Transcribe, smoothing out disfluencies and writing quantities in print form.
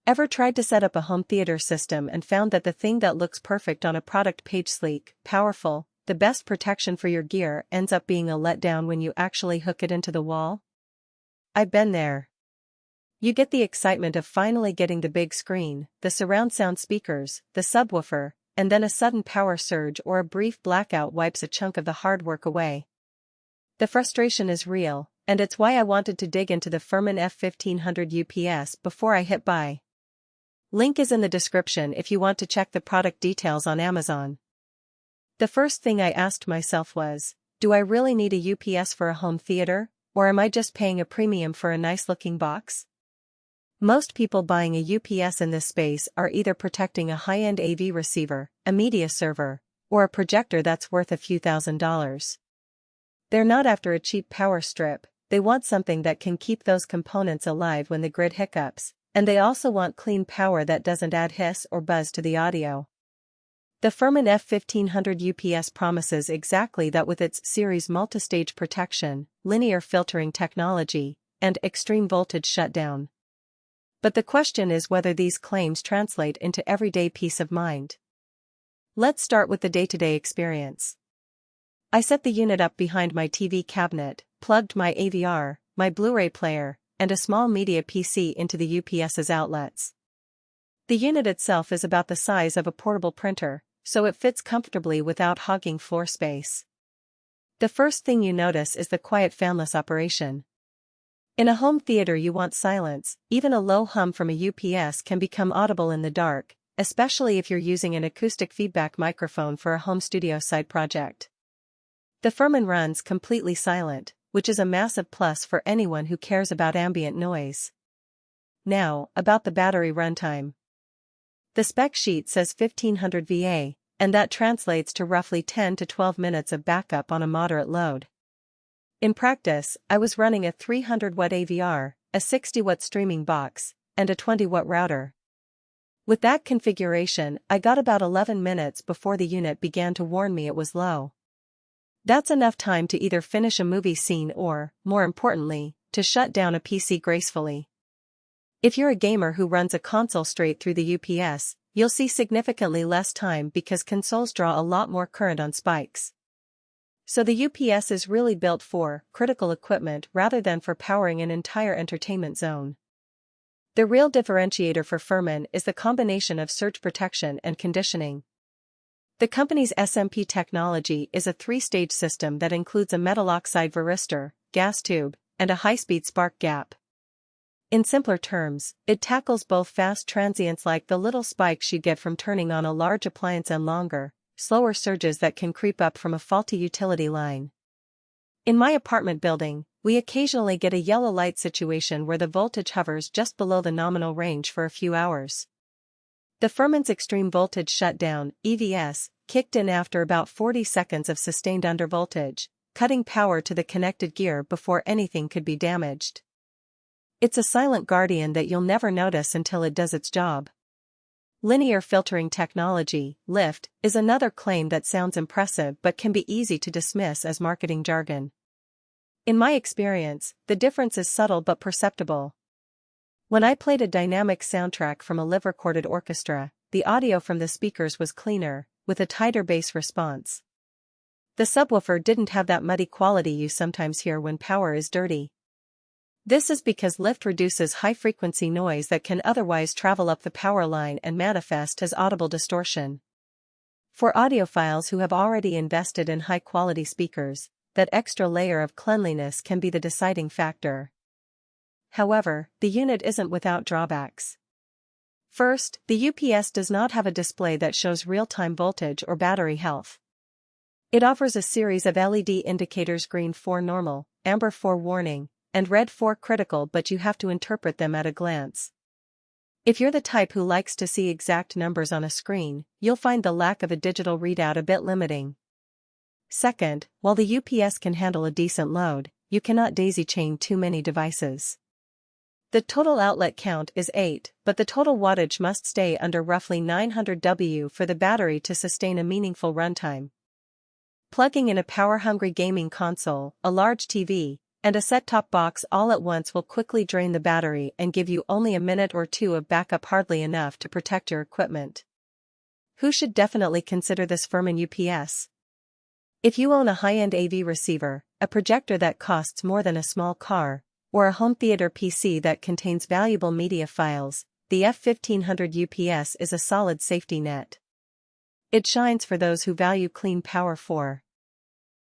Ever tried to set up a home theater system and found that the thing that looks perfect on a product page, sleek, powerful, the best protection for your gear, ends up being a letdown when you actually hook it into the wall? I've been there. You get the excitement of finally getting the big screen, the surround sound speakers, the subwoofer, and then a sudden power surge or a brief blackout wipes a chunk of the hard work away. The frustration is real, and it's why I wanted to dig into the Furman F1500 UPS before I hit buy. Link is in the description if you want to check the product details on Amazon. The first thing I asked myself was, do I really need a UPS for a home theater, or am I just paying a premium for a nice-looking box? Most people buying a UPS in this space are either protecting a high-end AV receiver, a media server, or a projector that's worth a few $1,000s. They're not after a cheap power strip, they want something that can keep those components alive when the grid hiccups, and they also want clean power that doesn't add hiss or buzz to the audio. The Furman F1500 UPS promises exactly that with its series multi-stage protection, linear filtering technology, and extreme voltage shutdown. But the question is whether these claims translate into everyday peace of mind. Let's start with the day-to-day experience. I set the unit up behind my TV cabinet, plugged my AVR, my Blu-ray player, and a small media PC into the UPS's outlets. The unit itself is about the size of a portable printer, so it fits comfortably without hogging floor space. The first thing you notice is the quiet fanless operation. In a home theater you want silence, even a low hum from a UPS can become audible in the dark, especially if you're using an acoustic feedback microphone for a home studio side project. The Furman runs completely silent, which is a massive plus for anyone who cares about ambient noise. Now, about the battery runtime. The spec sheet says 1500 VA, and that translates to roughly 10 to 12 minutes of backup on a moderate load. In practice, I was running a 300-watt AVR, a 60-watt streaming box, and a 20-watt router. With that configuration, I got about 11 minutes before the unit began to warn me it was low. That's enough time to either finish a movie scene or, more importantly, to shut down a PC gracefully. If you're a gamer who runs a console straight through the UPS, you'll see significantly less time because consoles draw a lot more current on spikes. So the UPS is really built for critical equipment rather than for powering an entire entertainment zone. The real differentiator for Furman is the combination of surge protection and conditioning. The company's SMP technology is a 3-stage system that includes a metal oxide varistor, gas tube, and a high-speed spark gap. In simpler terms, it tackles both fast transients like the little spikes you get from turning on a large appliance and longer, slower surges that can creep up from a faulty utility line. In my apartment building, we occasionally get a yellow light situation where the voltage hovers just below the nominal range for a few hours. The Furman's Extreme Voltage Shutdown, EVS, kicked in after about 40 seconds of sustained undervoltage, cutting power to the connected gear before anything could be damaged. It's a silent guardian that you'll never notice until it does its job. Linear filtering technology, LIFT, is another claim that sounds impressive but can be easy to dismiss as marketing jargon. In my experience, the difference is subtle but perceptible. When I played a dynamic soundtrack from a live-recorded orchestra, the audio from the speakers was cleaner, with a tighter bass response. The subwoofer didn't have that muddy quality you sometimes hear when power is dirty. This is because LIFT reduces high-frequency noise that can otherwise travel up the power line and manifest as audible distortion. For audiophiles who have already invested in high-quality speakers, that extra layer of cleanliness can be the deciding factor. However, the unit isn't without drawbacks. First, the UPS does not have a display that shows real-time voltage or battery health. It offers a series of LED indicators: green for normal, amber for warning, and red for critical, but you have to interpret them at a glance. If you're the type who likes to see exact numbers on a screen, you'll find the lack of a digital readout a bit limiting. Second, while the UPS can handle a decent load, you cannot daisy-chain too many devices. The total outlet count is 8, but the total wattage must stay under roughly 900 W for the battery to sustain a meaningful runtime. Plugging in a power-hungry gaming console, a large TV, And a set-top box all at once will quickly drain the battery and give you only a minute or two of backup, hardly enough to protect your equipment. Who should definitely consider this Furman UPS? If you own a high-end AV receiver, a projector that costs more than a small car, or a home theater PC that contains valuable media files, the F1500 UPS is a solid safety net. It shines for those who value clean power.